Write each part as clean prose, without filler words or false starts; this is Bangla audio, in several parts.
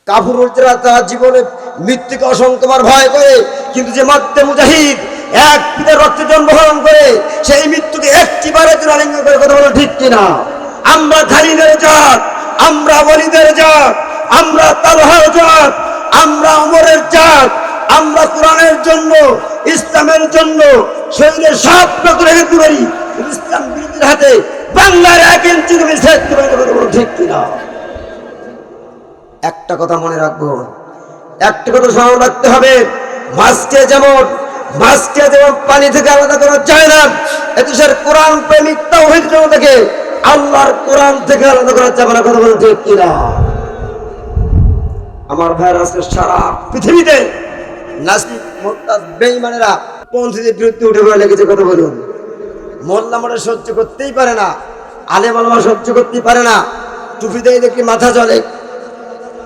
কাফিররা তারা জীবনে মৃত্যুকে অসংখ্যবার ভয় করে, কিন্তু যে মাদ্দে মুজাহিদ এক পিতার রক্তে জন্মগ্রহণ করে সেই মৃত্যুকে একটিবারের জন্য আলিঙ্গন করে কথা বলো ঠিক কিনা? আমরা খালিদের জাত, আমরা ওয়ালিদের জাত, আমরা তালহার জাত, আমরা ওমরের জাত, আমরা কোরআনের জন্য, ইসলামের জন্য শরীরের সব রক্ত রেখে দিতে পারি, ইসলাম বিরোধীর হাতে বাংলার 1 ইঞ্চি জমি ছেড়ে দিতে পারি, কথা বলো ঠিক কিনা? একটা কথা মনে রাখবো, একটা কথা স্মরণ রাখতে হবে, মাছকে যেমন পানি থেকে আলাদা করা যায় না, এদেশের কোরআন প্রেমিক তাওহীদ জনতাকে আল্লাহর কোরআন থেকে আলাদা করা যাবে না, কথা বলতে ঠিক কিনা? আমার ভাইয়ের আজকে সারা পৃথিবীতে নাস্তিক মুরতাদ বেঈমানেরা পন্থীদের বিরুদ্ধে উঠে পড়ে লেগেছে, কথা বলুন। মোল্লা মোড়ে সহ্য করতেই পারে না, আলেম আলেমা সহ্য করতেই পারে না, টুপি দিয়ে দেখি মাথা চলে,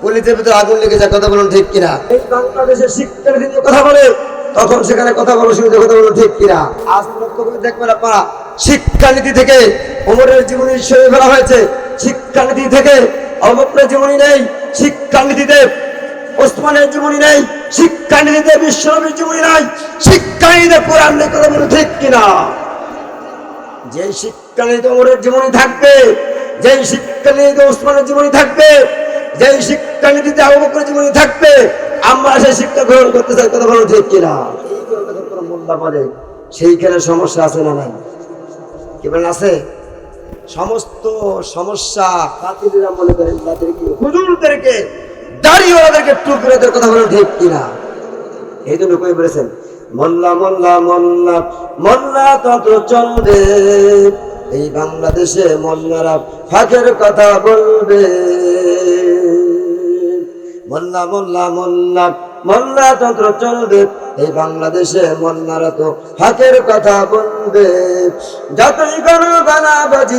পলিথিনের ভিতরে আগুন লেগে যায়, কথা বলুন ঠিক কিনা? এই বাংলাদেশের শিক্ষানীতি নিয়ে কথা বলে, তখন সেখানে কথা বলার সুবিধা, কথা বলুন ঠিক কিনা? আজ লক্ষ্য করে দেখবেন আপনারা, শিক্ষানীতি থেকে ওমরের জীবনী সরিয়ে ফেলা হয়েছে, শিক্ষানীতি থেকে আবু বকরের জীবনী নেই, শিক্ষানীতিতে ওসমানের জীবনী নেই, শিক্ষানীতিতে বিশ্বনবীর জীবনী নাই, শিক্ষানীতিতে কোরআন নেই, কথা বলুন ঠিক কিনা? যে শিক্ষানীতিতে ওমরের জীবনী থাকবে, যে শিক্ষানীতিতে ওসমানের জীবনী থাকবে, যে শিক্ষানীতিতে আবু বকরের জীবনী থাকবে, আমরা সেই শিক্ষা গ্রহণ করতে চাই, কথা বলুন ঠিক কিনা? এই মোল্লা বলে সেইখানে সমস্যা আছে না নাই? কি বলেন আছে? সমস্ত সমস্যা কাতিরা মনে করেন তাদেরকে, হুজুরদেরকে, দাড়িওয়ালাদেরকে, টুকরাদের, কথা বলুন ঠিক কিনা? এই জন্য কই বলেছেন, মোল্লা মোল্লা মোল্লা মোল্লা তত চলবে, এই বাংলাদেশে মোল্লারা ফাঁকের কথা বলবে, মোল্লা মোল্লা মোল্লা মোল্লা তন্ত্র চলবে, এই বাংলাদেশে মোল্লারা তো ফাঁকের কথা বলবে, যতই করো গানাবাজি,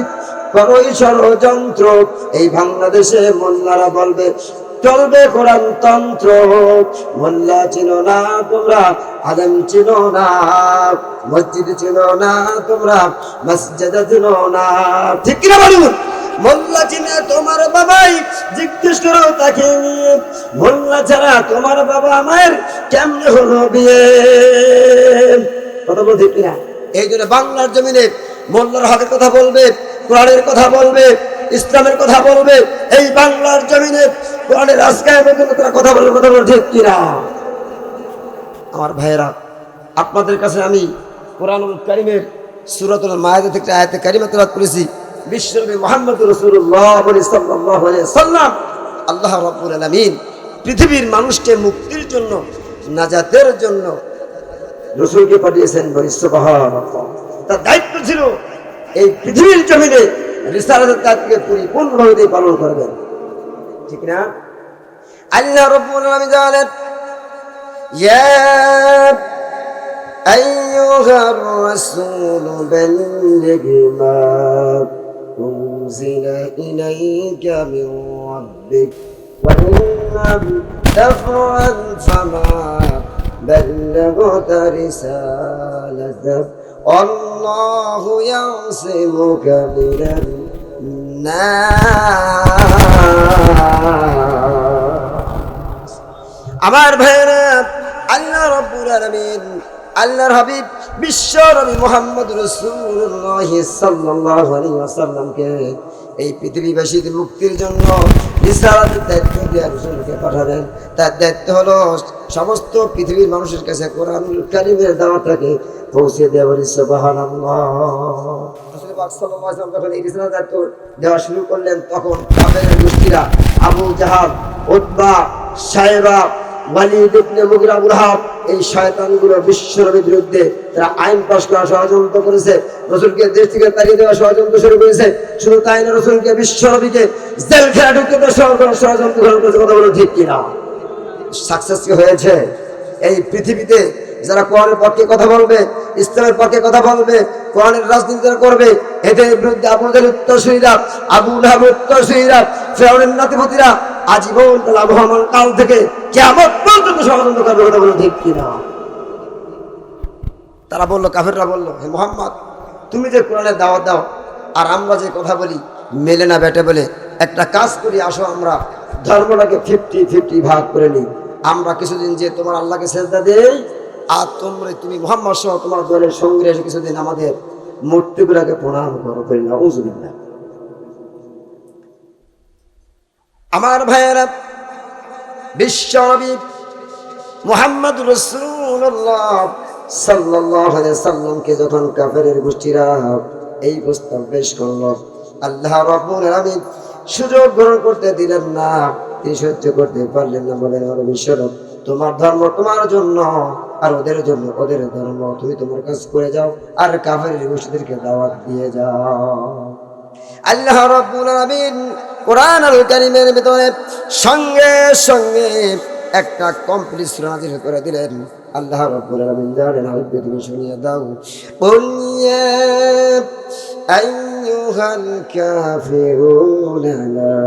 করোই ষড়যন্ত্র, এই বাংলাদেশে মোল্লারা বলবে চলবে কোরআন তন্ত্র, মোল্লা চিনো না তোমরা, আলেম চিনো না, মসজিদ চিনো না তোমরা, মসজিদ চিনো না, ঠিক কিনা বলুন? মোল্লা চিনে তোমার বাবাই, জিজ্ঞেস করো তাকে নিয়ে, মোল্লা ছাড়া তোমার বাবা মায়ের কেমনে হলো বিয়ে, কথা বলতে কিনা? এই জন্য বাংলার জমিনে মোল্লার হকের কথা বলবে, কোরআনের কথা বলবে, ইসলামের কথা বলবে, এই বাংলার জমিনে কোরআনের রাজকায়েমের জন্য তারা কথা বলবে, কথা বলতে ঠিক কিনা? আমার ভাইয়েরা, আপনাদের কাছে আমি কোরআনুল কারীমের সূরাতুল মায়েদা থেকে আয়াতে কারিমা তেলাওয়াত করেছি। বিশ্বনবী মুহাম্মদুর রাসূলুল্লাহ সাল্লাল্লাহু আলাইহি ওয়াসাল্লাম, আল্লাহ রাব্বুল আলামিন পৃথিবীর মানুষকে মুক্তির জন্য, নাজাতের জন্য রাসূলকে পাঠিয়েছেন। বলি সুবহানাল্লাহ। তার দায়িত্ব ছিল এই পৃথিবীর জমিনে রিসালাতের কাজকে পরিপূর্ণভাবে পালন করবেন, ঠিক না? আল্লাহ রাব্বুল আলামিন জানেন, ইয়া আইয়ুহার রাসূল বাল্লিগ মা উনজিলা ইলাইকা মির রাব্বিক ওয়া ইন লাম তাফআল ফামা বাল্লাগতা রিসালাতাহু আল্লাহু ইয়াসিমুকা মিনান নাস। আমার ভাইরা, আল্লাহ রাব্বুল আলামিন আল্লাহর হাবিব বিশ্ব নবী মুহাম্মদ রাসূলুল্লাহ সাল্লাল্লাহু আলাইহি ওয়াসাল্লামকে এই পৃথিবীবাসীর মুক্তির জন্য রিসালাতের দায়িত্ব দিয়ে রাসূলকে পাঠাবেন। তার দায়িত্ব হলো সমস্ত পৃথিবীর মানুষের কাছে কোরআনুল কারীমের দাওয়াতটাকে পৌঁছে দেওয়া। সুবহানাল্লাহ। রাসূল পাক সাল্লাল্লাহু আলাইহি ওয়াসাল্লাম যখন এই রিসালাতের দায়িত্ব দেওয়া শুরু করলেন, তখন কাফের গোষ্ঠীরা আবু জাহাল, উতবা, শায়বা, ওয়ালিদ ইবনে মুগিরা, আবু লাহাব, এই শয়তানগুলো বিশ্বনবীর বিরুদ্ধে তারা আইন পাশ করা ষড়যন্ত্র করেছে, রাসূলকে দেশ থেকে তাড়িয়ে দেওয়া ষড়যন্ত্র শুরু করেছে। শুধু তাই না, রাসূলকে বিশ্বনবীকে জেলখানা ঢুকিয়ে দেওয়ার ষড়যন্ত্র করেছে, কথা বলো ঠিক কিনা? সাকসেস কি হয়েছে? এই পৃথিবীতে যারা কোরআনের পক্ষে কথা বলবে, ইসলামের পক্ষে কথা বলবে, কোরআনের রাজনীতি যারা করবে, এদের বিরুদ্ধে আবু জাহেল উত্তরসূরিরা, আবু লাহাব উত্তরসূরিরা, ফিরআউনের নাতিপতিরা আজীবন আবহাওয়ার কাল থেকে কিয়ামত পর্যন্ত ষড়যন্ত্র করবে, কথা বলো ঠিক কিনা? তারা বললো, কাফেররা বললো, হে মুহাম্মদ, তুমি যে কোরআনের দাওয়াত দাও আর আমরা যে কথা বলি, মেলে না বেটে বলে একটা কাজ করি, আসো আমরা ধর্মটাকে 50-50 ভাগ করে নিই। আমরা কিছুদিন যে তোমার আল্লাহকে সেজদা দেই, আর তুমি মুহাম্মদ সহ তোমার দলের সঙ্গে এসে কিছুদিন আমাদের মূর্তিগুলোকে প্রণাম করো, করি না উজুবিল্লাহ। আমার ভাইয়েরা, বিশ্বনবী মুহাম্মদ রাসূলুল্লাহ সাল্লাল্লাহু আলাইহি সাল্লামকে যখন কাফেরের গোষ্ঠীরা এই প্রস্তাব পেশ করলো, আল্লাহ রাব্বুল আলামিন সুযোগ গ্রহণ করতে দিলেন না, তিনি সহ্য করতে পারলেন না। বলেন, বিশ্বরব, তোমার ধর্ম তোমার জন্য, আর ওদের জন্য ওদের ধর্ম, তুমি তোমার কাজ করে যাও, আর কাফেরের গোষ্ঠীদেরকে দাওয়াত দিয়ে যাও। আল্লাহ রাব্বুল আলামিন কোরআনুল কারীমের ভিতরে সঙ্গে সঙ্গে একটা কমপ্লিট সূরা নাযিল করে দিলেন। আল্লাহ রাব্বুল আলামিন জানেন, হয়তো তুমি শুনিয়ে দাও, কুল ইয়া আইয়ুহাল কাফিরুনা লা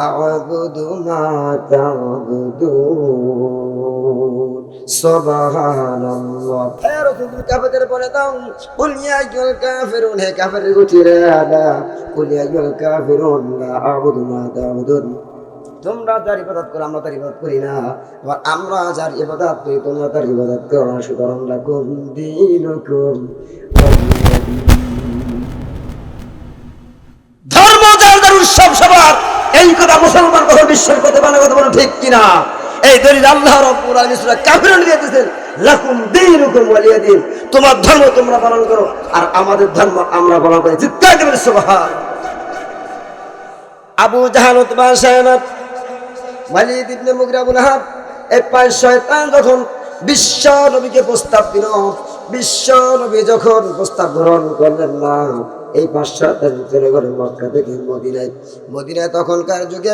আ'বুদু মা তা'বুদুন সুবহানাল্লাহ। হে রাসূল, কাফেরদের বলে দাও, কুল ইয়া আইয়ুহাল কাফিরুন, হে কাফের গোষ্ঠীরা, কুল ইয়া আইয়ুহাল কাফিরুন লা আ'বুদু মা তা'বুদুন, তোমরা যার ইবাদত করো আমরা তার ইবাদত করি না, আবার আমরা যার ইবাদত করি তোমরা তার ইবাদত করো না, সুতরাং লাকুম দীনুকুম ওয়ালিয়া দীন। ধর্ম যার যার উৎসব সবার, এই কথা মুসলমান কথা বিশ্বের কথা মানে কথা বলো ঠিক কিনা? এই দলিল আল্লাহ রাব্বুল আলামিন সূরা কাফিরুন দিয়ে দিয়েছেন, লাকুম দীনুকুম ওয়ালিয়া দীন, তোমার ধর্ম তোমরা পালন করো আর আমাদের ধর্ম আমরা পালন করি। চিৎকার করে সুবহান। আবু জাহল, উতবা, শায়বা, ওয়ালিদ ইবনে মুগিরা, আবু লাহাব, এই 5 শয়তান যখন বিশ্ব নবীকে প্রস্তাব দিল, বিশ্ব নবী যখন প্রস্তাব গ্রহণ করলেন না, এই 5 শয়তান চলে গেল মক্কা থেকে মদিনায়। মদিনায় তখনকার যুগে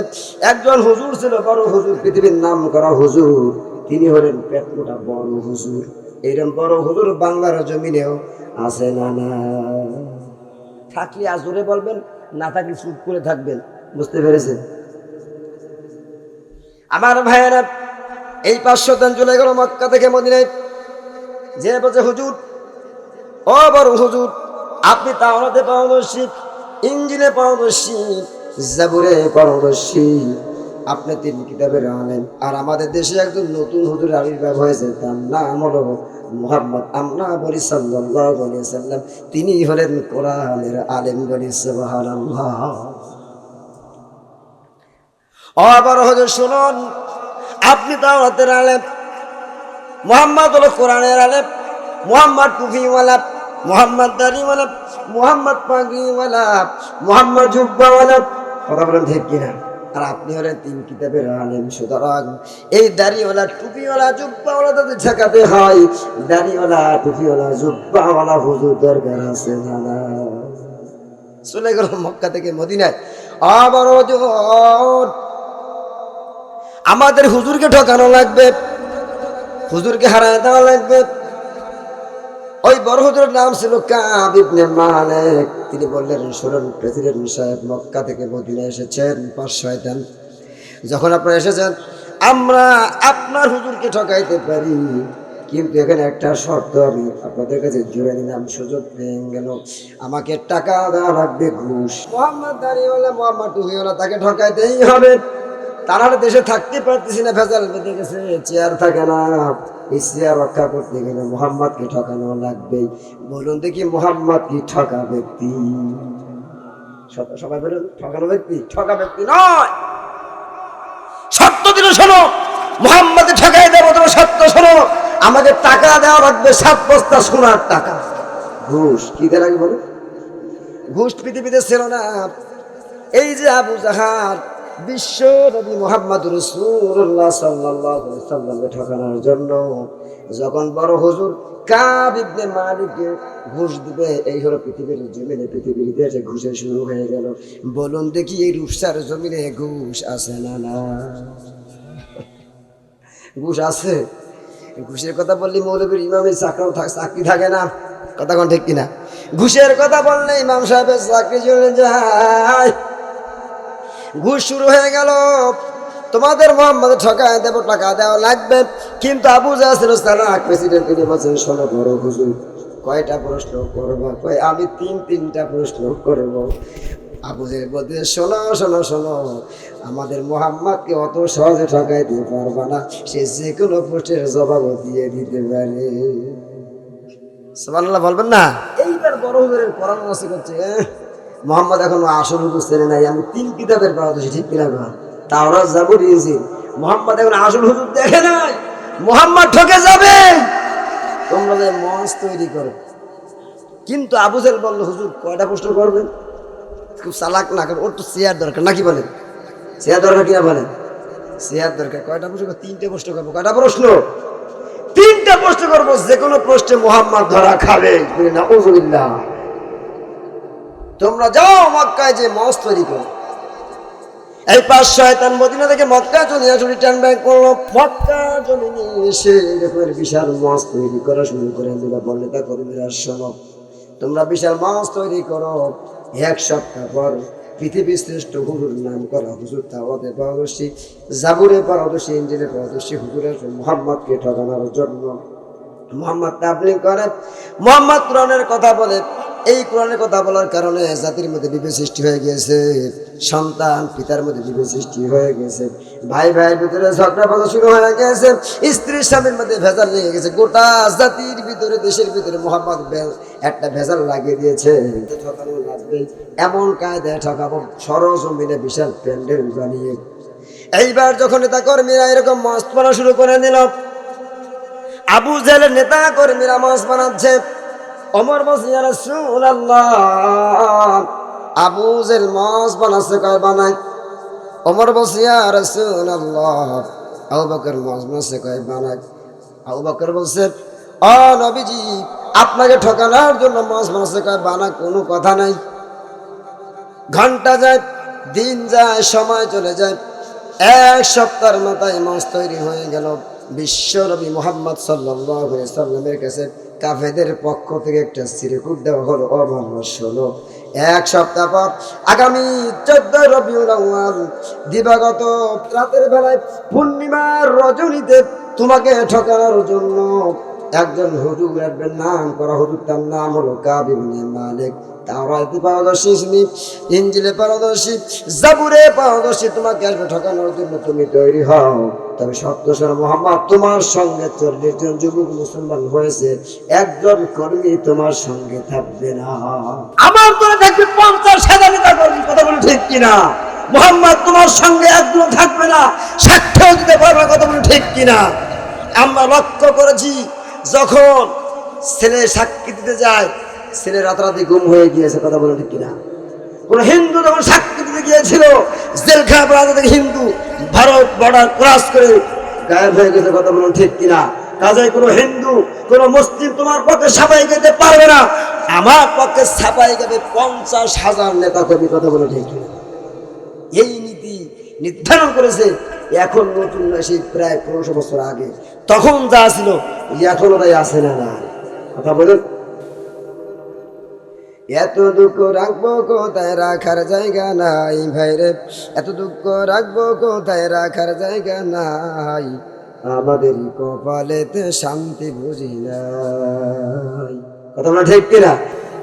একজন হুজুর ছিল, বড় হুজুর, পৃথিবীর নাম করা হুজুর, তিনি হলেন পেট মোটা বড় হুজুর। এইরকম বড় হুজুর বাংলার জমিনেও আছে না? না থাকলে আজরে বলবেন, না থাকলে চুপ করে থাকবেন। বুঝতে পেরেছেন আমার ভাইয়েরা? এই 5 শতাংশ চলে গেল মক্কা থেকে মদিনায়। যে বলছে, হুজুর, ও বড় হুজুর, আপনি তাওরাতে পারদর্শী, ইনজিলে পারদর্শী, জাবুরে পারদর্শী, আপনি 3 কিতাবের আলেম, আর আমাদের দেশে একজন নতুন হুজুর আবির্ভাব হয়েছে, তার নাম হলো মুহাম্মদ। আমরা বলি সাল্লাল্লাহু আলাইহি ওয়াসাল্লাম, তিনি হলেন কোরআনের আলেম। বলি সুবহানাল্লাহ। ও বড় হুজুর, শুনুন, আপনি তাওরাতের আলেম, মুহাম্মদ হলো কোরআনের আলেম, মুহাম্মদ টুপিওয়ালা, মুহাম্মদ দাড়িওয়ালা, মুহাম্মদ পাগড়িওয়ালা, মুহাম্মদ জুব্বাওয়ালা, কথা বলেন ঠিক কিনা? আর আপনি হলেন 3 কিতাবের আলেম। সুতরাং এই দাড়িওয়ালা, টুপিওয়ালা, জুব্বাওয়ালা তাদের ঠেকাতে হয়। দাড়িওয়ালা, টুপিওয়ালা, জুব্বাওয়ালা হুজুর দরকার আছে না? চলে গেল মক্কা থেকে মদিনায়। আবার হুজুর, আমাদের হুজুরকে ঠকানো লাগবে, হুজুরকে হারায় দেওয়া লাগবে। ওই বড় হুজুরের নাম ছিল কাব ইবনে মালিক। তিনি বললেন, শুনুন প্রেসিডেন্ট সাহেব, মক্কা থেকে মদিনায় এসেছেন 5 শয়তান, যখন আপনারা এসেছেন আমরা আপনার হুজুরকে ঠকাইতে পারি, কিন্তু এখানে একটা শর্ত আমি আপনাদের কাছে জুড়ে নিলাম, সুযোগ পেয়ে গেল, আমাকে টাকা দেওয়া লাগবে, ঘুষ। মুহাম্মদ দাড়িওয়ালা, মুহাম্মদ টুপিওয়ালা, তাকে ঠকাইতেই হবে, তারা দেশে থাকতে পারতেছি না, ভেজাল বেঁধে গেছে, চেয়ার থাকে না, এই চেয়ার রক্ষা করতে গেলে মুহাম্মদকে ঠকানো লাগবে। বলুন দেখি, মুহাম্মদ কি ঠকা ব্যক্তি? সবাই বলুন, ঠকানো ব্যক্তি? ঠকা ব্যক্তি নয়। সত্য দিন, শোনো, মুহাম্মদ ঠকাই দেবো, তোমার সত্য শোনো, আমাদের টাকা দেওয়া লাগবে 7 বস্তা সোনার টাকা। ঘুষ কি দেওয়া লাগে বলো? ঘুষ পৃথিবীতে ছিল না। এই যে আবু জাহাল বিশ্ব নবী মুহাম্মদ রাসূলুল্লাহ সাল্লাল্লাহু আলাইহি ওয়াসাল্লামকে ঠকানোর জন্য যখন বড় হুজুর কাব ইবনে মালিককে ঘুষ দিবে, এই হলো পৃথিবীর জমিনে, পৃথিবীর ইতিহাসে ঘুষের শুরু হয়ে গেল। বলুন দেখি, এই রূপসার জমিনে ঘুষ আছে না? না, ঘুষ আছে। ঘুষের কথা বললে মৌলবীর ইমামের চাকরি থাকে না, কথা কোন ঠিক কিনা? ঘুষের কথা বললে ইমাম সাহেবের চাকরি চলে যায়। ঘুষ শুরু হয়ে গেল, তোমাদের মুহাম্মদ ঠকায় দেব, টাকা দেওয়া লাগবে। কিন্তু আবু জাহল সালাক প্রেসিডেন্ট, তিনি বলছেন, শোনো বড় হুজুর, কয়টা প্রশ্ন করবো? কয়, আমি 3টা প্রশ্ন করব। আবু জেহেল বলতে, শোনো শোনো শোনো, আমাদের মোহাম্মদকে অত সহজে ঠকাইতে পারবা না, সে যে কোনো প্রশ্নের জবাব দিয়ে দিতে পারে। সুবহানাল্লাহ বলবেন না? এইবার বড় হুজুরের পরামর্শ করছে, মোহাম্মদ এখন আসল হুজুর চেনে নাই, আমি 3 কিতাবের পারদর্শী, ঠিক কিনা? তাওরাত, জাবুর, ইনজিল। মোহাম্মদ এখন আসল হুজুর দেখে নাই, মোহাম্মদ ঠকে যাবে, তোমরা যে মঞ্চ তৈরি করো। কিন্তু আবু জেহেল বলল, হুজুর কয়টা প্রশ্ন করবেন? খুব চালাক না, ওর তো চেয়ার দরকার, নাকি বলেন? চেয়ার দরকার কিনা বলেন? চেয়ার দরকার। কয়টা প্রশ্ন? 3টে প্রশ্ন করবো। কয়টা প্রশ্ন? 3টা প্রশ্ন করবো, যে কোনো প্রশ্নে মোহাম্মদ ধরা খাবে। নাউযুবিল্লাহ। তোমরা যাও মক্কায় যে মঞ্চ তৈরি করো। এই 5 শয়তান মদিনা থেকে মক্কা চলে আসে, রিটার্ন ব্যাক করলো। মক্কা জমিনে এসে এরকম বিশাল মঞ্চ তৈরি করা শুরু করে দিল। বললে তা কর্মীরা, শোনো, তোমরা বিশাল মঞ্চ তৈরি করো, 1 সপ্তাহ পর পৃথিবীর শ্রেষ্ঠ হুজুর নাম করা হুজুর, তাওরাতে পারদর্শী, জাবুরে পারদর্শী, ইনজিলে পারদর্শী হুজুরের মুহাম্মদকে ঠকানোর জন্য মুহাম্মদ তাবলীগ করে, মুহাম্মদ কোরআনের কথা বলে। এই কোরআনের কথা বলার কারণে জাতির মধ্যে বিভেদ সৃষ্টি হয়ে গিয়েছে, সন্তান পিতার মধ্যে বিভেদ সৃষ্টি হয়ে গেছে, ভাই ভাইয়ের ভিতরে ঝগড়া বাঁধা শুরু হয়ে গেছে, স্ত্রীর স্বামীর মধ্যে ভেজাল লেগে গেছে। গোটা জাতির ভিতরে, দেশের ভিতরে মোহাম্মদ একটা ভেজাল লাগিয়ে দিয়েছে। ঠকানো লাগবে, এমন কায়দায় ঠকাবো, সরজমিনে বিশাল প্যান্ডেল বানিয়ে। এইবার যখন নেতা কর্মীরা এরকম মস্ত বানা শুরু করে নিল, আবু জেহেলের নেতা কর্মীরা মঞ্চ বানাচ্ছে। ওমর বলছে, ইয়া রাসূলুল্লাহ, আবু জেহেল মঞ্চ বানাচ্ছে, কয় বানায়? ওমর বলছে, ইয়া রাসূলুল্লাহ, আবু বকর মঞ্চ বানাচ্ছে, কয় বানায়? আবু বকর বলছে, ও নবীজি, আপনাকে ঠকানোর জন্য মঞ্চ বানাচ্ছে, কয় বানায়, কোনো কথা নাই। ঘন্টা যায়, দিন যায়, সময় চলে যায়, 1 সপ্তাহের মাথায় মঞ্চ তৈরি হয়ে গেল। বিশ্ব নবী মুহাম্মদ সাল্লাল্লাহু আলাইহি সাল্লামের কাছে কাফেরদের পক্ষ থেকে একটা সিরিকুট দেওয়া হলো, ও মুহাম্মদ শোনো, 1 সপ্তাহ পর আগামী 14 রবিউল আউয়াল দিবাগত রাতের বেলায় পূর্ণিমার রজনীতে তোমাকে ঠকানোর জন্য একজন হুজুর আসবেন, নাম করা হুজুর, তার নাম হলো কাব ইবনে মালিক। তাওরাতে পারদর্শী, ইনজিলে পারদর্শী, জাবুরে পারদর্শী, তোমাকে আসবে ঠকানোর জন্য, তুমি তৈরি হও। তবে সত্য শোনো মুহাম্মদ, তোমার সঙ্গে 40 জন যুবক মুসলমান হয়েছে, একজন কর্মী তোমার সঙ্গে থাকবে না, আমার তোরা থাকবে 50,000 নেতা কর্মী। কথা বলে ঠিক কিনা? মুহাম্মদ তোমার সঙ্গে একজন থাকবে না, সাক্ষ্য দিতে পারবে। কথা বলে ঠিক কিনা? আমরা লক্ষ্য করেছি, যখন ছেলে সাক্ষী দিতে যায়, ছেলে রাতারাতি গুম হয়ে গিয়েছে। কথা বলে ঠিক কিনা? কোন হিন্দু যখন সাক্ষী দিতে গিয়েছিল, জেলখানা প্রান্ত থেকে হিন্দু ভারত বর্ডার ক্রস করে গায়েব হয়ে গেছে। কথা বলুন ঠিক কিনা? কাজেই কোনো হিন্দু, কোনো মুসলিম তোমার পক্ষে সাফাই গাইতে পারবে না, আমার পক্ষে সাফাই গাবে 50,000 নেতা কর্মী। কথা বলুন ঠিক কিনা? এই নীতি নির্ধারণ করেছে। এখন নতুন না, সেই প্রায় 1500 বছর আগে, তখন যা ছিল এখনো তাই আছে না? না, কথা বলুন। এত দুঃখ রাখবো কোথায়, রাখার জায়গা নাই ভাইরে, এত দুঃখ রাখবো কোথায়, রাখার জায়গা নাই, আমাদেরই কপালেতে শান্তি বুঝি নাই। কথা বলা ঠিক কিনা?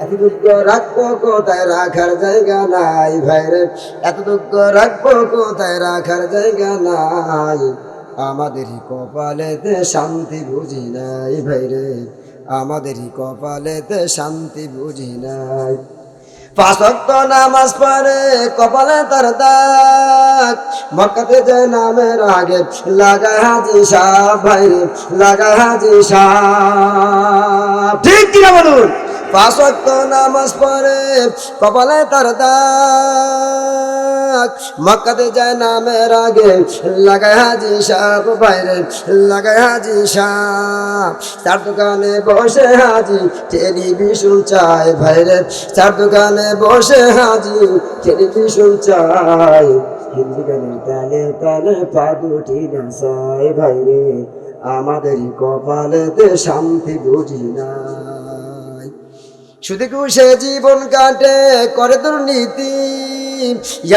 এত দুঃখ রাখবো কোথায়, রাখার জায়গা নাই ভাইরে, এত দুঃখ রাখবো কোথায়, রাখার জায়গা নাই, আমাদেরই কপালেতে শান্তি বুঝি নাই ভাইরে, আমাদেরই কপালেতে শান্তি বুঝি নাই। 5 ওয়াক্ত নামাজ পড়ে কপালে তার দাগ, মক্কাতে যায় নামের আগে লাগায় হাজি সাহেব ভাইরে, লাগায় হাজি সাহেব। ঠিক কিনা বলুন? 5 ওয়াক্ত নামাজ পড়ে কপালে তার দাগ, মক্কাতে যায় নামের আগে লাগায় হাজি সাহেব ভাইরে, লাগায় হাজি সাহেব। চার দোকানে বসে হাজি টেলিভিশন চায় ভাইরে, চার দোকানে বসে হাজি টেলিভিশন চায়, হিন্দি গানের তালে তালে পা দুটি নাচায় ভাইরে, আমাদেরই কপালেতে শান্তি বুঝি নাই। শুধু সে জীবন কাটে করে দুর্নীতি,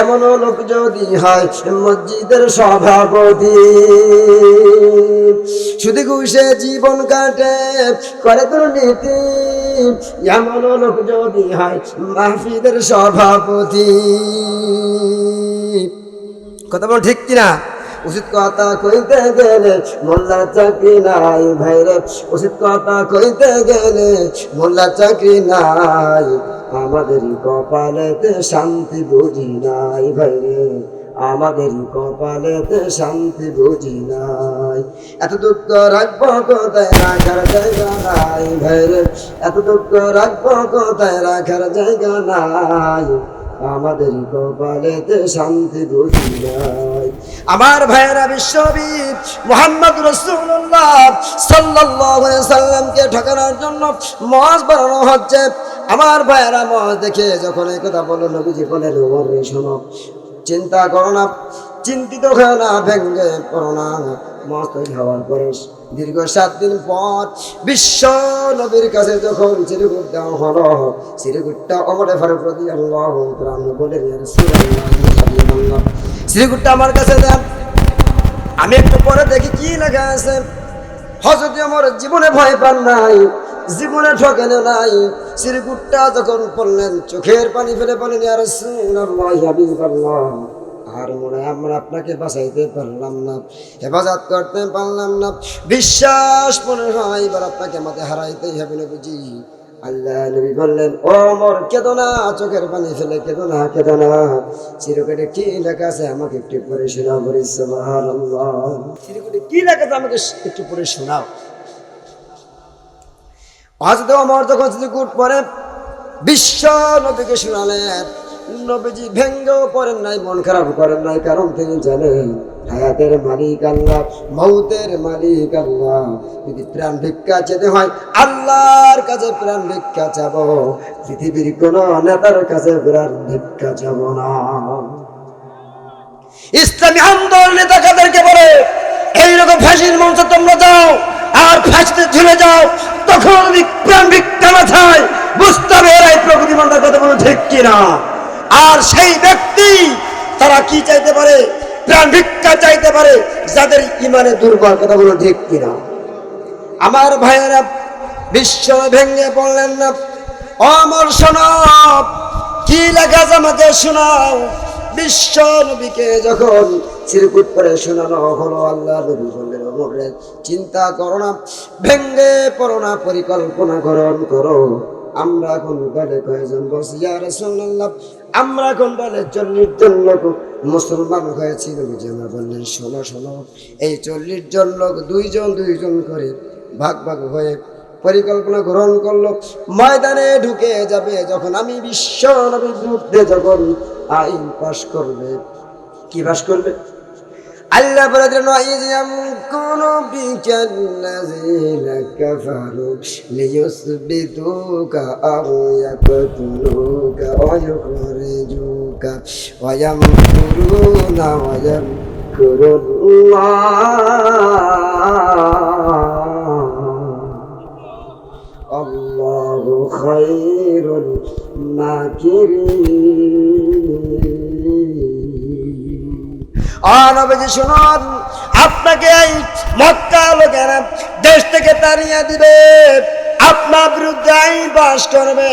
এমন লোক যদি হয় মসজিদের সভাপতি, শুধু ঘুষে জীবন কাটে করে দুর্নীতি, এমন লোক যদি হয় মাহফিলের সভাপতি। কথা বল ঠিক কিনা? উচিত কথা কইতে গেলে মোল্লার চাকরি নাই ভাইরে, উচিত কথা কইতে গেলে মোল্লার চাকরি নাই, আমাদের কপালেতে শান্তি বুঝি নাই ভাইরে, আমাদের কপালেতে শান্তি বুঝি নাই। এত দুঃখ রাখবো কোথায় রাখার জায়গা নাই ভাইরে, এত দুঃখ রাখবো কোথায় রাখার জায়গা নাই, আমাদের কপালেতে শান্তি বুঝি নাই। আমার ভাইয়েরা, বিশ্বনবী মুহাম্মদ রাসূলুল্লাহ সাল্লাল্লাহু আলাইহি সাল্লামকে ঠকানোর জন্য মওয়াজ বানানো হচ্ছে। আমার ভাইয়েরা, মওয়াজ দেখে যখন এই কথা বলল, নবীজি বলেন, ওমর রে শোনো, চিন্তা করো না, চিন্তিত হও না, ভেঙ্গে পড়ো না। মওয়াজ তৈরি হওয়ার পরে দীর্ঘ 7 দিন পর বিশ্ব নবীর কাছে যখন চিরকুট দেওয়া হলো, চিরকুটটা ওমর ফারুক রাদিয়াল্লাহু তাআলা বলেন, ইয়া রাসূলুল্লাহ, চিরকুটটা আমার কাছে দেন, আমি একটু পরে দেখি কি লেখা আছে। হযরত ওমর জীবনে ভয় পান নাই, জীবনে ঠকেন নাই। চিরকুটটা যখন পড়লেন, চোখের পানি ফেলে বলেন, ইয়া রাসূলুল্লাহ, হাবিবাল্লাহ, আর মনে হয় আমরা আপনাকে বাঁচাইতে পারলাম না, হেফাজত করতে পারলাম না, বিশ্বাস মনে হয় এবার আপনাকে আমাদের হারাইতেই হবে নবীজি। আল্লাহ নবী বললেন, ও ওমর, কেঁদো না, চোখের পানি ফেলে কেঁদো না, কেঁদো না। চিরকুটে কি লেখা আছে আমাকে একটু পড়ে শোনাও, বলি সুবহানাল্লাহ। চিরকুটে কি লেখা আছে আমাকে একটু পড়ে শোনাও। হযরত ওমর যখন চিরকুট পড়ে বিশ্ব নবীকে শোনালেন, নবীজি ভেঙ্গেও পড়েন নাই, মন খারাপ করেন নাই, কারণ তিনি জানেন হায়াতের মালিক আল্লাহ, মৌতের মালিক আল্লাহ। যদি প্রাণ ভিক্ষা চেতে হয় আল্লাহর কাছে প্রাণ ভিক্ষা চাবো, পৃথিবীর কোন নেতার কাছে প্রাণ ভিক্ষা চাবো না। ইসলামী আন্দোলন নেতা কাদেরকে বলে, এইরকম ফাঁসির মঞ্চে তোমরা যাও আর ফাঁসিতে ঝুলে যাও, তখন যদি প্রাণ ভিক্ষা না চায় বুঝতে হবে এরাই প্রকৃতি মানবার কথা বলে, ঠিক কিনা? আর সেই ব্যক্তি তারা কি চাইতে পারে? প্রাণ ভিক্ষা চাইতে পারে যাদের ইমানে দুর্বল, কথা বলে ঠিক কিনা? আমার ভাইয়েরা, বিশ্ব ভেঙে পড়লেন না। ওমর শোনো, কি লেখা আছে আমাকে শোনাও। বিশ্ব নবীকে যখন চিরকুট করে শোনানো হলো, আল্লাহ নবী বললেন, ওমর রে, চিন্তা করো না, ভেঙ্গে পড়ো না, পরিকল্পনা গ্রহণ করো। আমরা এখন দলে কয়েকজন বলছি, ইয়া রাসূলুল্লাহ, আমরা এখন দলে 40 জন লোক মুসলমান হয়েছিল। বিজয় বললেন, শোনো শোনো, এই 40 জন লোক 2 জন করে ভাগ ভাগ হয়ে পরিকল্পনা গ্রহণ করলো, ময়দানে ঢুকে যাবে। যখন আমি বিশ্ব নবীর বিরুদ্ধে যখন আইন পাশ করবে, কি পাশ করবে? আল্লাহ বলে দিলেন, ইয়ামকুরু বিকাল্লাযিনা কাফারু লিয়ুসবিতুকা আও ইয়াকতুলুকা ওয়া ইউখরিজুকা ওয়া ইয়ামকুরুনা ওয়া ইয়ামকুরুল্লাহ, আল্লাহু খায়রুল মাকিরিন। নবীজি শুনুন, আপনাকে এই মক্কা লোকেরা দেশ থেকে তাড়িয়ে দিবে, আপনার বিরুদ্ধে আইন পাশ করবে,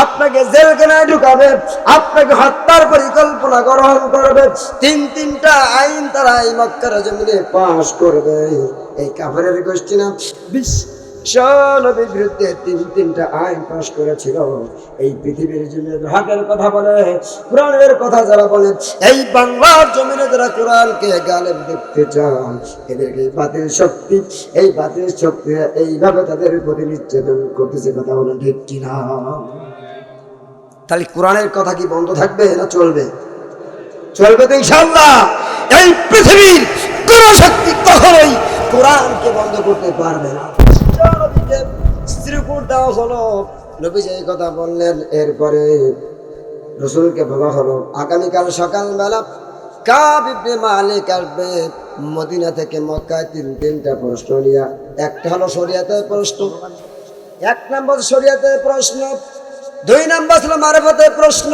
আপনাকে জেলখানায় ঢুকাবে, আপনাকে হত্যার পরিকল্পনা গ্রহণ করবে। 3টা আইন তারা এই মক্কার জমিনে পাশ করবে। এই কাফেরের গোষ্ঠী না নবীর বিরুদ্ধে 3টা আইন পাশ করেছিল। এই পৃথিবীর জমিনে হকের কথা বলে, কোরআনের কথা যারা বলে, এই বাংলার জমিনে যারা কোরআনকে গালেব দেখতে চান, এদেরকে বাতিল শক্তি, এই বাতিল শক্তি এইভাবে তাদের প্রতি নির্যাতন করতেছে। কথা বলেন ঠিক কিনা? তাহলে কোরআনের কথা কি বন্ধ থাকবে না চলবে? চলবে তো ইনশাআল্লাহ। এই পৃথিবীর কোন শক্তি কখনোই কোরআনকে বন্ধ করতে পারবে না। নবীকে চিরকুট দেওয়া হলো, নবীজি এই কথা বললেন। এরপরে রাসূলকে বলা হলো, আগামীকাল সকালবেলা কাব ইবনে মালিক আসবে মদিনা থেকে মক্কায়। 3টা প্রশ্ন নিয়ে, একটা হলো শরিয়াতের প্রশ্ন, 1 নম্বর শরিয়াতের প্রশ্ন, 2 নম্বর ছিল মারিফতের প্রশ্ন,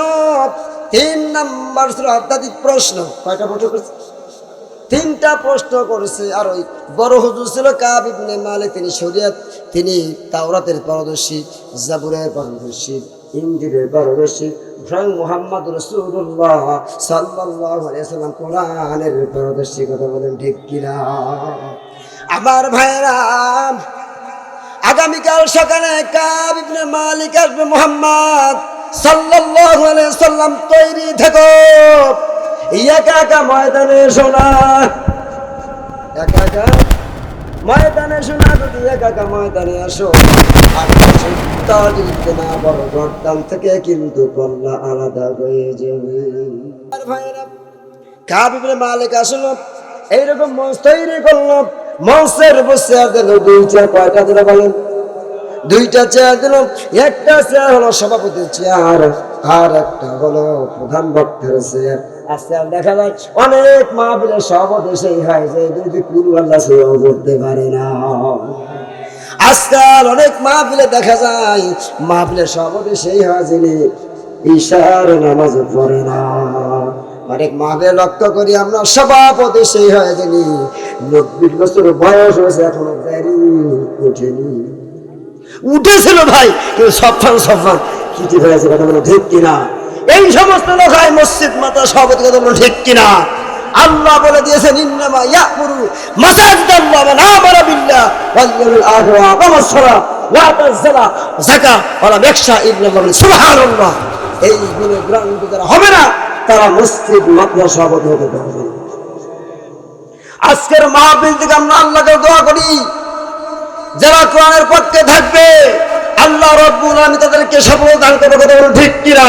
3 নাম্বার ছিল আধ্যাত্মিক প্রশ্ন। কয়টা প্রশ্ন করছে? 3টা প্রশ্ন করেছে। আর ওই বড় হুজুর ছিল কাব ইবনে মালিক, তিনি শরীয়ত, তিনি তাওরাতের পারদর্শী, জাবুরের পারদর্শী, ইনজিলের পারদর্শী, স্বয়ং মুহাম্মদ রাসূলুল্লাহ সাল্লাল্লাহু আলাইহি ওয়াসাল্লাম কোরআনের পারদর্শী। কথা বলেন ঠিক কিনা? আমার ভাইরা, আগামীকাল সকালে কাব ইবনে মালিক আসবে, মুহাম্মদ সাল্লাল্লাহু আলাইহি ওয়াসাল্লাম তৈরি থেকো। একা একা ময়দানে শোনা, একা একা ময়দানে শোনা, যদি একা একা ময়দানে আসো আর দিতে না বড় গর্দান থেকে কিন্তু পল্লা আলাদা হয়ে যাবে। আর ভাইরা, কাব ইবনে মালিক আসলো, এইরকম মঞ্চ তৈরি করলো, মঞ্চের বসে আর দিল 2 কয়টা দিল বলেন? 2টা চেয়ার দিল। একটা চেয়ার হলো সভাপতির চেয়ার, আর একটা হলো প্রধান বক্তার চেয়ার। আজকাল দেখা যায় অনেক মাহফিলের সভাপতি সেই হয় যে যদি কুরু আল্লাহ সেও করতে পারে না। আজকাল অনেক মাহফিলে দেখা যায় মাহফিলের সভাপতি সেই হয় যিনি ঈশার নামাজ পড়ে না। অনেক মাহফিলে লক্ষ্য করি আমরা সভাপতি সেই হয় যিনি 90 বছর বয়স হয়েছে এখনো দাড়ি ওঠেনি। উঠেছিল ভাই, কিন্তু সফান কি হয়েছে? কথা বলো ঠিক কিনা? এই সমস্ত লোক হয় মসজিদ মাতা সভাপতি। কথা বলো ঠিক কিনা? আল্লাহ বলে দিয়েছেন ইন্নামা ইয়াকুরু মাসাজিদাল্লাহ মান আমারা বিল্লাহ ওয়াল ইয়াউমিল আখির ওয়া আকামাস সালাহ ওয়া আতাজ যাকাত যাকাত ওয়া লাম ইয়াখশা ইল্লাল্লাহ। সুবহানাল্লাহ। এই গুণে গ্রহণ যারা হবে না তারা মসজিদ মাতা সভাপতি হতে পারবে না। আজকের মাহফিল থেকে আমরা আল্লাহকে দোয়া করি যারা কোরআনের পক্ষে থাকবে আল্লাহ রাব্বুল আলামিন তাদেরকে সফল দান করবে। কথা বলুন ঠিক কিনা?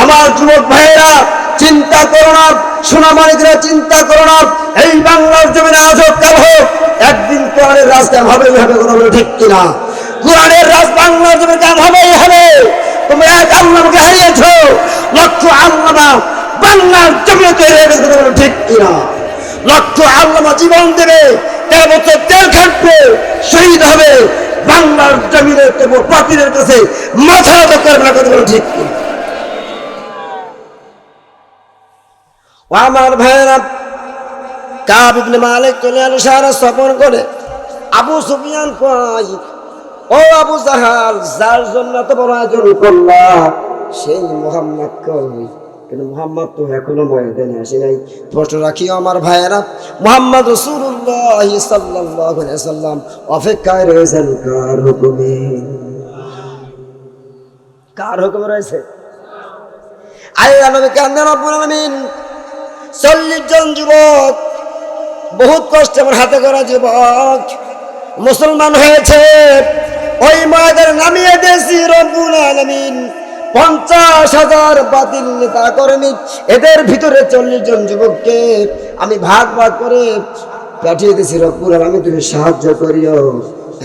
আমার যুবক ভাইয়েরা, চিন্তা করো না, সোনামানিকরা চিন্তা করো না, এই বাংলার জমিনে আজ হোক কাল হোক একদিন কোরআনের রাজ কায়েম হবে। কথা বলুন ঠিক কিনা? কোরআনের রাজ বাংলার জমিনে কায়েম হবেই হবে। তুমি এক আল্লাহকে হারিয়েছো, লক্ষ আল্লামা বাংলার জমিনে তৈরি হয়ে গেছে। কথা বলুন ঠিক কিনা? লক্ষ আল্লামা জীবন দেবে, 13 বছর তেল খাটবে, শহীদ হবে, বাংলার জমিনে তবু বাতিলের কাছে মাথা নত করবে না। কথা বলুন ঠিক কিনা? আমার ভাইয়েরা, কাব ইবনে মালিক চলে এলো সারা সফর করে। আবু সুফিয়ান কয়, ও আবু জাহাল, যার জন্য এত বড় আয়োজন করলা সেই মুহাম্মদ কই? কিন্তু মুহাম্মদ তো এখনো ময়দানে আসে নাই। প্রশ্ন রাখিও আমার ভাইয়েরা, মুহাম্মদ রাসূলুল্লাহ সাল্লাল্লাহু আলাইহি ওয়াসাল্লাম অপেক্ষায় রয়েছেন কার হুকুমে? কার হুকুমে রয়েছে? আল্লাহ নবী কান্না রব্বুল আলামিন 40 জন যুবক, বহুত কষ্টে আমার হাতে করা যুবক মুসলমান হয়েছে, ওই ময়দানে নামিয়ে দিয়েছি রব্বুল আলামিন 50,000 বাতিল নেতা কর্মী। এদের ভিতরে 40 জন যুবককে আমি ভাগ ভাগ করে পাঠিয়ে দিয়েছি রব্বুল আলামিন, তুমি সাহায্য করিও।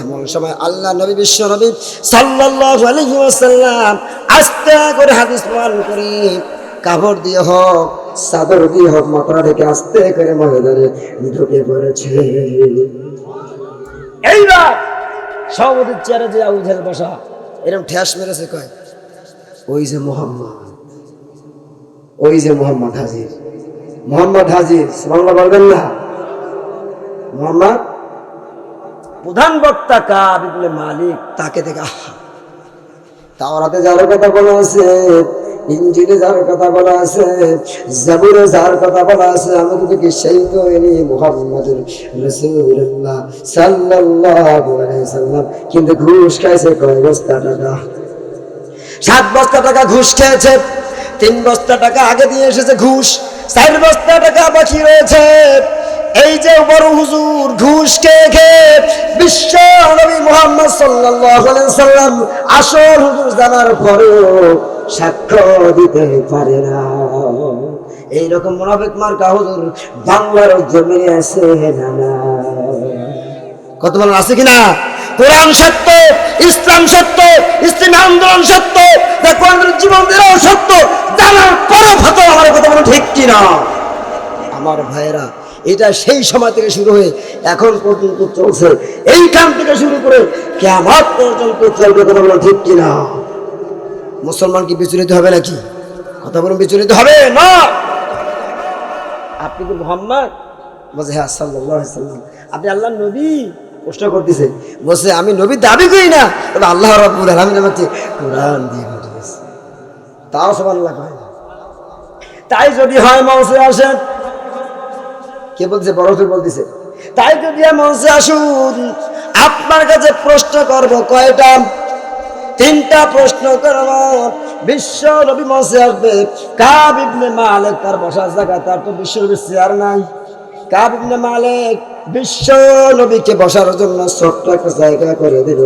এমন সময় আল্লাহ নবী, বিশ্ব নবী সাল্লাল্লাহু আলাইহি ওয়াসাল্লাম আস্তে করে হাদিস প্রমাণ করে কাপড় দিয়ে হোক, চাদর দিয়ে হোক, মাথা রেখে আস্তে করে ময়দানে ঢুকে পড়েছে। এইবার সভাপতির চেয়ারে যে আবু জাহেল বসা এরকম ঠেস মেরেছে, কয় ওই যে মোহাম্মদ, ওই যে মোহাম্মদ হাজির, মোহাম্মদ হাজির। সুবহানাল্লাহ বলবেন না? মোহাম্মদ প্রধান বক্তা কাব ইবনে মালিক, তাকে দেখে তাওরাতে যার কথা বলা আছে, ইনজিলে যার কথা বলা আছে, জাবুরে যার কথা বলা আছে, আমি তো দেখি সেই তো এনি মুহাম্মদুর রাসূলুল্লাহ সাল্লাল্লাহু আলাইহি সাল্লাম। কিন্তু ঘুষ খাইছে কয় বস্তা টাকা? 7 বস্তা টাকা ঘুষ খেয়েছে। 3 বস্তা টাকা আগে দিয়ে এসেছে ঘুষ, 4 বস্তা টাকা বাকি রয়েছে। এই যে বড় হুজুর ঘুষ খেয়ে বিশ্ব নবী মুহাম্মদ সাল্লাল্লাহু আলাইহি সাল্লাম আসল হুজুর জানার পরেও সাক্ষ্য দিতে পারে না। এইরকম মুনাফিক মার্কা হুজুর বাংলার জমিনে আছে না? কত বলেন আছে কিনা? কোরআন সত্য, ইসলাম সত্য, ইসলামী আন্দোলন সত্য, কোরআনের জীবন দেওয়াও সত্য, জানার পরও ফতোয়া আমার কথা বলেন ঠিক কিনা? আমার ভাইয়েরা, এটা সেই সময় থেকে শুরু হয়ে এখন পর্যন্ত চলছে, এইখান থেকে শুরু করে কিয়ামত পর্যন্ত চলবে। কথা বলেন ঠিক কিনা? মুসলমান কি বিচলিত হবে নাকি? কথা বলুন, বিচলিত হবে না। আপনি কি মুহাম্মদ? বলছে হ্যাঁ সাল্লাল্লাহু আলাইহি সাল্লাম। আপনি আল্লাহর নবী? প্রশ্ন করতেছে। বলছে আমি নবী দাবি করি না, তবে আল্লাহ রাব্বুল আলামিন আমাকে কোরআন দিয়ে পাঠিয়েছে। তাও সুবহানাল্লাহ কয় না। তাই যদি হয় মঞ্চে আসেন। কে বলছে? বড় হুজুর বলতেছে। তাই যদি মঞ্চে আসুন, আপনার কাছে প্রশ্ন করব কয়টা? 3টা প্রশ্ন করব। বিশ্ব নবী মঞ্চে আসবে। কাব ইবনে মালিক তার বসার জায়গা, তার তো বিশ্ব নবীর চেয়ার নাই। কাব ইবনে মালিক বিশ্ব নবীকে বসার জন্য ছোট্ট একটা জায়গা করে দিল।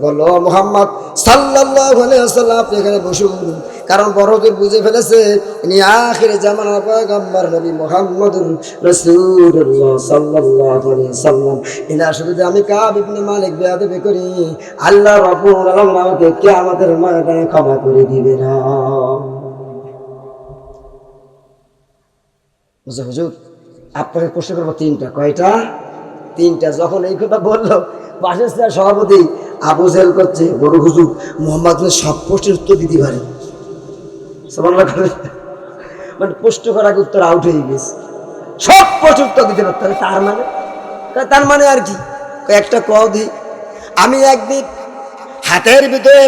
বলল মুহাম্মদ সাল্লাল্লাহু আলাইহি ওয়াসাল্লাম আপনি এখানে বসুন, কারণ বড় হুজুর বুঝে ফেলেছে ইনি আখির জামানার পয়গম্বর নবী মুহাম্মদুর রাসূলুল্লাহ সাল্লাল্লাহু আলাইহি ওয়াসাল্লাম। ইনা শুধু যে আমি কাব ইবনে মালিক বেয়াদবি করি, আল্লাহ রাব্বুল আলামিন আমাকে কিয়ামতের ময়দানে ক্ষমা করে দিবে না। বুঝে হুজুর আপনাকে প্রশ্ন করবো 3টা। কয়টা? 3টা। যখন এই কথা বললো, পাশের সভাপতি আবু জেহেল করছে বড় হুজুর মুহাম্মদ সব প্রশ্নের উত্তর দিতে পারে। মানে প্রশ্ন করার উত্তর আউট হয়ে গেছে, সব প্রশ্নের উত্তর দিতে পারতে হবে। তার মানে আর কি? একটা কও দি। আমি একদিন হাতের ভিতরে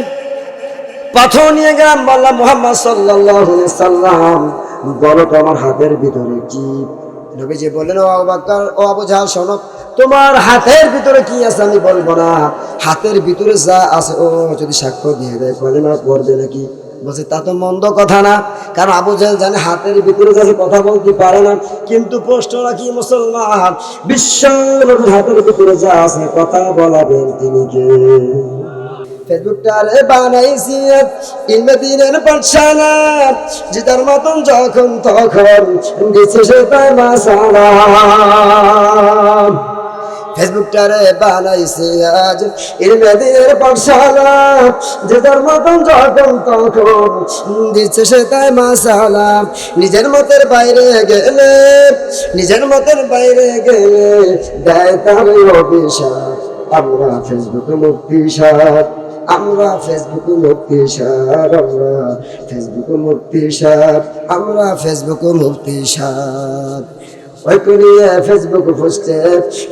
পাথর নিয়ে গেলাম, বললাম মুহাম্মদ সাল্লাল্লাহু আলাইহি সাল্লাম বলো তো আমার হাতের ভিতরে কি? নবীজি বললেন ও আবু বকর, ও আবু জাহল শোনো, তোমার হাতের ভিতরে কি আছে আমি বলবো না, হাতের ভিতরে যা আছে ও যদি সাক্ষ্য দিয়ে দেয় কলেমা পড়বে নাকি? বলছে তা তো মন্দ কথা না, কারণ আবু জাহল জানে হাতের ভিতরে যাচ্ছে কথা বলতে পারে না। কিন্তু প্রশ্নটা কি মুসলমান, বিশ্ব নবীর হাতের ভিতরে যা আছে কথা বলাবেন তিনি কে? ফেসবুকটারে বানাইছি ইলমে দ্বীনের পাঠশালা, জিতার মতন যখন তখন দিচ্ছে সে তাই মাসালা। ফেসবুকটারে বানাইছি আজ ইলমে দ্বীনের পাঠশালা, জিতার মতন যখন তখন দিচ্ছে সে তাই মাসালা। নিজের মতের বাইরে গেলে, নিজের মতের বাইরে গেলে দেয় তার অভিশাপ। আমরা ফেসবুকে মুক্তি সার, আমরা ফেসবুকে মুক্তি সার, আমরা ফেসবুকে মুক্তি সার, আমরা ফেসবুকে মুক্তি সার। ওই করিয়ে ফেসবুক পোস্টে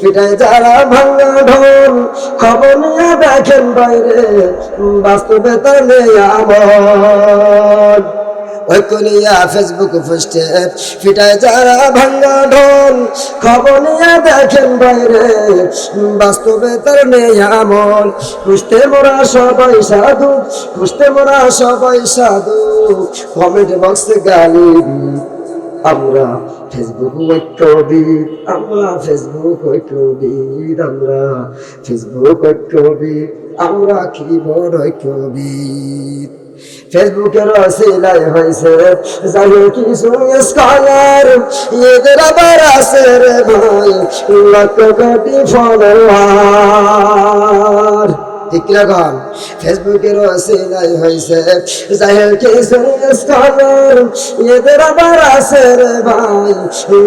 পিটায় যারা ভাঙা ঢোল, খবর নিয়ে দেখেন বাইরে বাস্তবে তার নেই আমল। ওই করিয়া ফেসবুক পোস্টে পিটায় যারা ভাঙা ঢোল, খবর নিয়ে দেখেন বাইরে বাস্তবে তার নেই আমল। খুঁজতে মোরা সবাই সাধু, খুঁজতে মোরা সবাই সাধু, কমেন্ট বক্সে গালি দিই। আমরা ফেসবুক ঐক্যবিদ, আমরা ফেসবুক ঐক্যবিদ, আমরা ফেসবুক ঐক্যবিদ, আমরা কি বড় ঐক্যবিদ। ফেসবুকের ওসিলায় হয়েছে যাই কিছু স্কলার, এদের আবার আছে রে ভাই লক্ষ কোটি ফলোয়ার। ঠিক কিরকম? ফেসবুকের ওসিলায় হয়েছে যাই কিছু স্কলার, এদের আবার আছে রে ভাই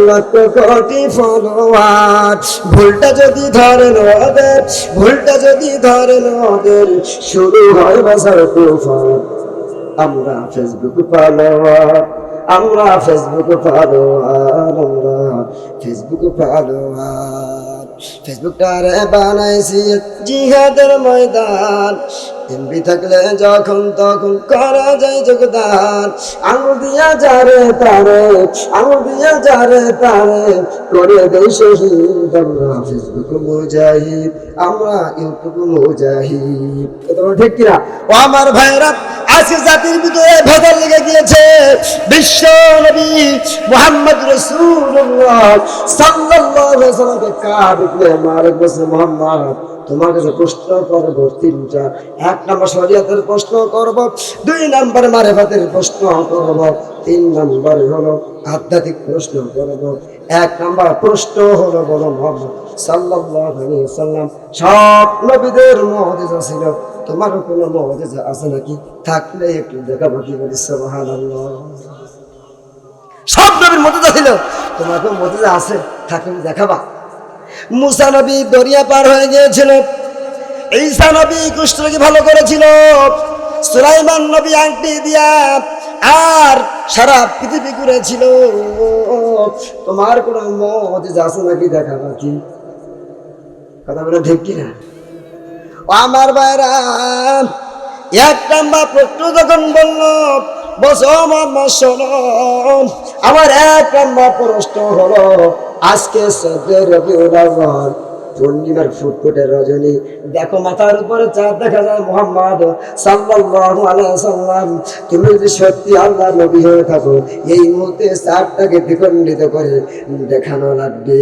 লক্ষ কোটি ফলোয়ার। ভুলটা যদি ধরেন ওদের, ভুলটা যদি ধরেন ওদের, শুরু হয় বাজার তুফান। আমরা ফেসবুক ফলোয়ার, আমরা ফেসবুক ফলোয়ার, আমরা ফেসবুক ফলোয়ার। ফেসবুকটারে বানাইছি জিহাদের ময়দান, এমবি থাকলে যখন তখন করা যায় যোগদান। আঙুল দিয়া যারে তারে, আঙুল দিয়া যারে তারে করে দেই শহীদ। আমরা ফেসবুক মুজাহিদ, আমরা ইউটিউব মুজাহিদ। তোমরা ঠিক কিনা? ও আমার ভাইরা, আজকে জাতির ভিতরে ভেদাল লেগে গিয়েছে। বিশ্ব নবী মুহাম্মদ রাসূলুল্লাহ সাল্লাল্লাহু আলাইহি ওয়াসাল্লামকে কাব ইবনে মালিক বলছে মুহাম্মদ তোমার কাছে প্রশ্ন করব 3টা। 1 নম্বর শরীয়তের প্রশ্ন করব, 2 নম্বর মারিফাতের প্রশ্ন করব, 3 নম্বর হলো আধ্যাত্মিক প্রশ্ন করব। 1 নম্বর প্রশ্ন হলো বলো মুহাম্মদ সাল্লাল্লাহু আলাইহি ওয়াসাল্লাম সব নবীদের মুজিজা ছিল, তোমারও কোনো মুজিজা আছে নাকি? থাকলে একটু দেখাবো। কি বলি সুবহানাল্লাহ? সব নবীর মুজিজা ছিল, তোমার কোনো মুজিজা আছে? থাকলে দেখাবা। মুসা নবী দরিয়া পার হয়ে গিয়েছিল, ঈসা নবী কুষ্ঠরোগী ভালো করেছিল, সুলাইমান নবী আংটি দিয়া আর সারা পৃথিবী ঘুরেছিল। তোমার কোনো মুজিজা আছে নাকি দেখা নাকি? কথা বলে ঠিক কিনা? আমার ভাইরা, এক নাম্বার প্রশ্ন যখন বলল বসো মোহাম্মদ শোনো, আমার এক নাম্বার প্রশ্ন হলো আজকে 14 রবিউল আউয়াল পূর্ণিমার ফুটফুটে রজনী, দেখো মাথার উপরে চাঁদ দেখা যায় মুহাম্মদ সাল্লাল্লাহু আলাইহি ওয়াসাল্লাম। তুমি যদি সত্যি আল্লাহর নবী হয়ে থাকো এই মুহূর্তে চাঁদটাকে দ্বিখণ্ডিত করে দেখানো লাগবে।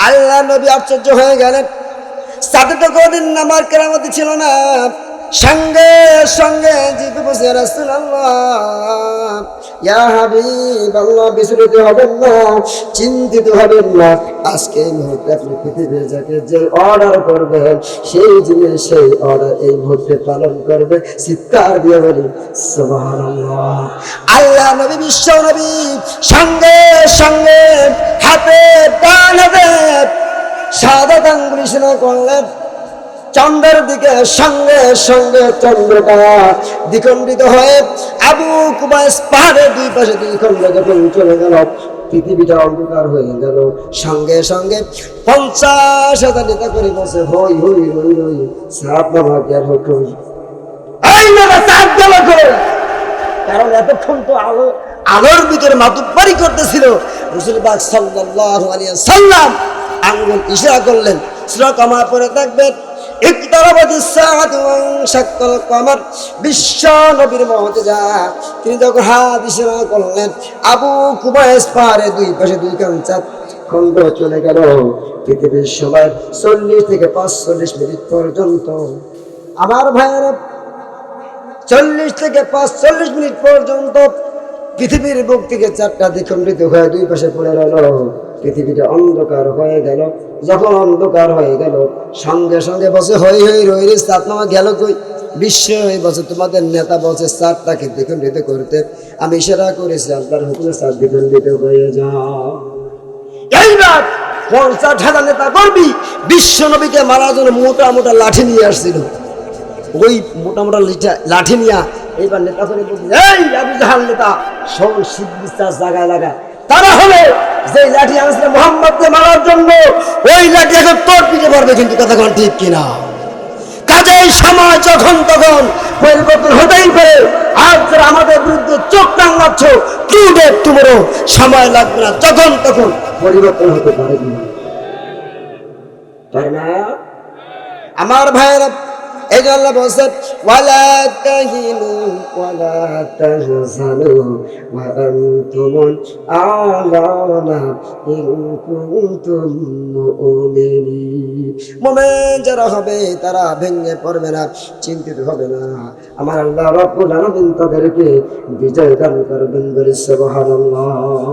আল্লাহ নবী আশ্চর্য হয়ে গেলেন, সাথে তো কোনদিন নামার কেরামতি ছিল না। সঙ্গে সঙ্গে জিজ্ঞেস করছে রাসূলুল্লাহ, ইয়া হাবিবাল্লাহ, বিচলিত হবেন না, চিন্তিত হবেন না। আজকে এই মুহূর্তে আপনি পৃথিবীর যাকে যে অর্ডার করবেন সেই জিনিস সেই অর্ডার এই মুহূর্তে পালন করবে। চিৎকার দিয়ে বলি সুবহানাল্লাহ। আল্লাহ নবী, বিশ্ব নবী সঙ্গে সঙ্গে হাতে ডান হাতে শাহাদাত আঙ্গুল ইশারা করলেন চন্দ্রের দিকে। সঙ্গে সঙ্গে চন্দ্রটা দ্বিখণ্ডিত হয়ে আবু কুবাইস পাহাড়ের দুই পাশে দ্বিখণ্ড যখন চলে গেল, পৃথিবীটা অন্ধকার হয়ে গেল। সঙ্গে সঙ্গে 50,000 নেতা করে বসে হই হই হই হই সাত নামা কে হুকুম, এই না সাত গেল করে। কারণ এতক্ষণ তো আলোর ভিতরে মাতুব্বারি করতেছিল। রাসূল পাক সাল্লাল্লাহু আলাইহি ওয়াসাল্লাম আঙ্গুল ইশারা করলেন, সূরা কামার পরে দেখবেন ইকতারাবাতিস সাআতু ওয়ানশাক্কাল কমার। বিশ্ব নবীর মুজিজা, তিনি যখন হাত ইশারা করলেন আবু কুবাইস পাহাড়ে দুই পাশে দুই কান চাঁদ খণ্ড চলে গেল। পৃথিবীর সময় 40 থেকে 45 মিনিট পর্যন্ত, আমার ভাইয়েরা 40 থেকে 45 মিনিট পর্যন্ত পৃথিবীর বুক থেকে চারটা দ্বিখণ্ডিত হয়ে দুই পাশে পড়ে রইল। পৃথিবীটা অন্ধকার হয়ে গেল। যখন অন্ধকার হয়ে গেল সঙ্গে সঙ্গে বসে হই হই রই রে চাঁদ নামা গেল কই। বিশ্ব হয়ে বসে তোমাদের নেতা বসে চাঁদটাকে দ্বিখণ্ডিত করতে, আমি ইশারা করেছি আল্লাহর হুকুমে চাঁদ দ্বিখণ্ডিত হয়ে যাও। এইবার 50,000 নেতা করবি বিশ্ব নবীকে মারার জন্য মোটা মোটা লাঠি নিয়ে আসছিল। ওই মোটা মোটা লাঠি নিয়ে এইবার নেতা করে বলছি, এই আবু জাহাল নেতা সব শীত বিশ্বাস জায়গায় লাগা। তারা হলে যে লাঠি আনছিল মুহাম্মদকে মারার জন্য, ওই লাঠি এখন তোর পিঠে পড়বে। কিন্তু কথা কোন ঠিক কিনা? কাজেই সময় যখন তখন পরিবর্তন হতেই পারে। আজ যারা আমাদের বিরুদ্ধে চোখ টাঙাচ্ছ, টুডে টুমরো সময় লাগবে না, যখন তখন পরিবর্তন হতে পারে, তাই না আমার ভাইয়েরা? এই যে আল্লাহ বলছেন ওয়ালা তাহিনু ওয়ালা তাহজানু ওয়া আনতুমুল আ'লাউনা ইন কুনতুম মুমিনিন। মুমিন যারা হবে তারা ভেঙে পড়বে না, চিন্তিত হবে না। আমার আল্লাহ রাব্বুল আলামিন তাদেরকে বিজয় দান করবেন। বলে সুবহানাল্লাহ।